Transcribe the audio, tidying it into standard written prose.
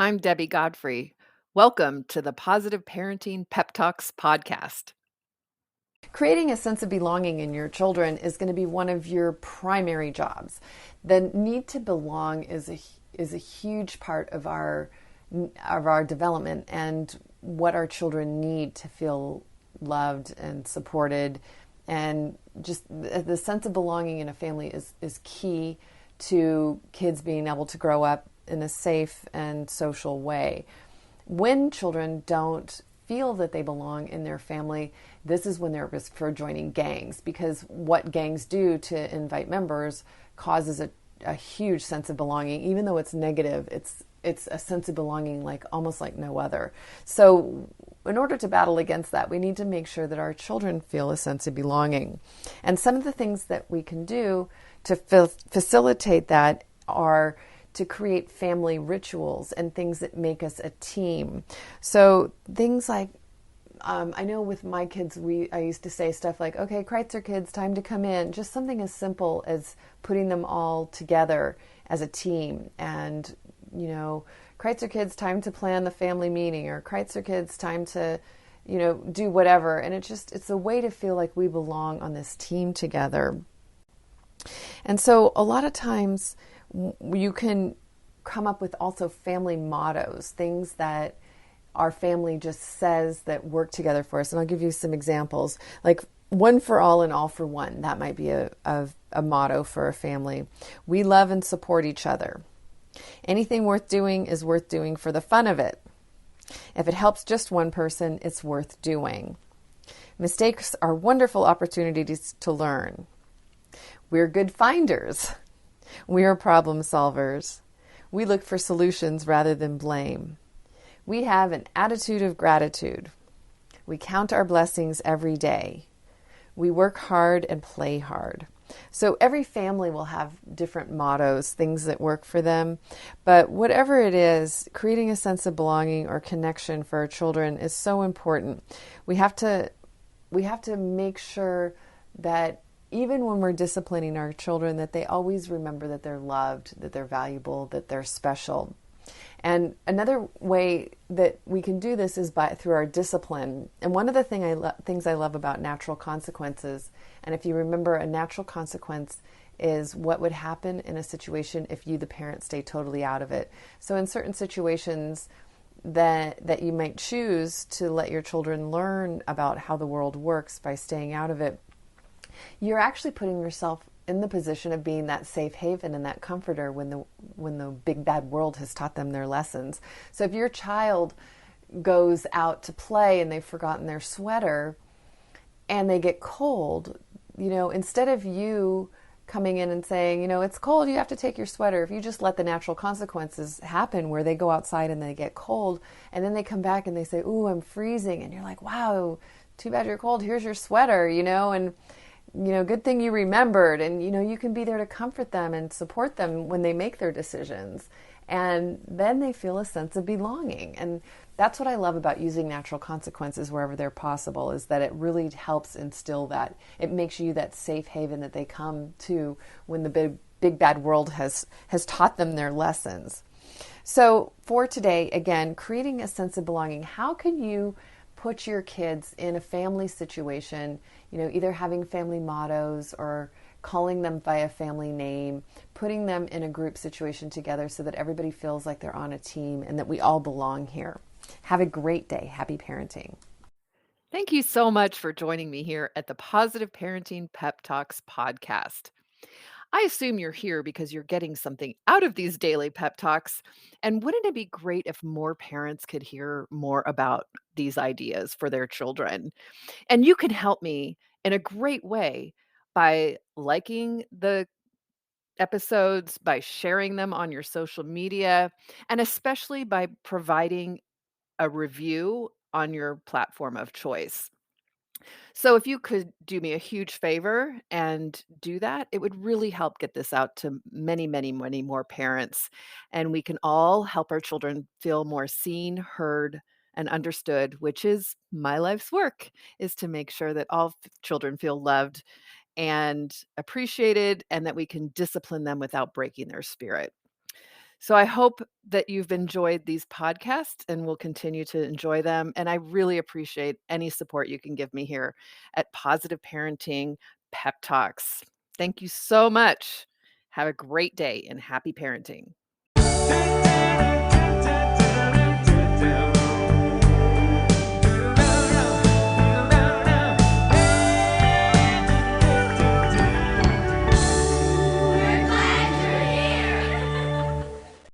I'm Debbie Godfrey. Welcome to the Positive Parenting Pep Talks podcast. Creating a sense of belonging in your children is going to be one of your primary jobs. The need to belong is a huge part of our development and what our children need to feel loved and supported, and just the sense of belonging in a family is key to kids being able to grow up in a safe and social way. When children don't feel that they belong in their family, this is when they're at risk for joining gangs, because what gangs do to invite members causes a huge sense of belonging. Even though it's negative, it's a sense of belonging like almost like no other. So in order to battle against that, we need to make sure that our children feel a sense of belonging. And some of the things that we can do to facilitate that are to create family rituals and things that make us a team. So things like, I know with my kids, I used to say stuff like, okay, Kreitzer kids, time to come in. Just something as simple as putting them all together as a team. And, Kreitzer kids, time to plan the family meeting, or Kreitzer kids, time to, do whatever. And it's a way to feel like we belong on this team together. And so a lot of times you can come up with also family mottos, things that our family just says that work together for us. And I'll give you some examples, like one for all and all for one. That might be a motto for a family. We love and support each other. Anything worth doing is worth doing for the fun of it. If it helps just one person, it's worth doing. Mistakes are wonderful opportunities to learn. We're good finders. We are problem solvers. We look for solutions rather than blame. We have an attitude of gratitude. We count our blessings every day. We work hard and play hard. So every family will have different mottos, things that work for them. But whatever it is, creating a sense of belonging or connection for our children is so important. We have to make sure that even when we're disciplining our children, that they always remember that they're loved, that they're valuable, that they're special. And another way that we can do this is through our discipline. And one of the things I love about natural consequences, and if you remember, a natural consequence is what would happen in a situation if you, the parent, stay totally out of it. So in certain situations that you might choose to let your children learn about how the world works by staying out of it, you're actually putting yourself in the position of being that safe haven and that comforter when the big bad world has taught them their lessons. So if your child goes out to play and they've forgotten their sweater and they get cold, instead of you coming in and saying, it's cold, you have to take your sweater, if you just let the natural consequences happen where they go outside and they get cold and then they come back and they say, ooh, I'm freezing, and you're like, wow, too bad you're cold, here's your sweater, and good thing you remembered, and you can be there to comfort them and support them when they make their decisions, and then they feel a sense of belonging. And that's what I love about using natural consequences wherever they're possible, is that it really helps instill that. It makes you that safe haven that they come to when the big bad world has taught them their lessons. So for today, again, creating a sense of belonging. How can you put your kids in a family situation, either having family mottos or calling them by a family name, putting them in a group situation together so that everybody feels like they're on a team and that we all belong here. Have a great day. Happy parenting. Thank you so much for joining me here at the Positive Parenting Pep Talks podcast. I assume you're here because you're getting something out of these daily pep talks. And wouldn't it be great if more parents could hear more about these ideas for their children? And you can help me in a great way by liking the episodes, by sharing them on your social media, and especially by providing a review on your platform of choice. So if you could do me a huge favor and do that, it would really help get this out to many, many, many more parents. And we can all help our children feel more seen, heard, and understood, which is my life's work, is to make sure that all children feel loved and appreciated, and that we can discipline them without breaking their spirit. So I hope that you've enjoyed these podcasts and will continue to enjoy them. And I really appreciate any support you can give me here at Positive Parenting Pep Talks. Thank you so much. Have a great day and happy parenting.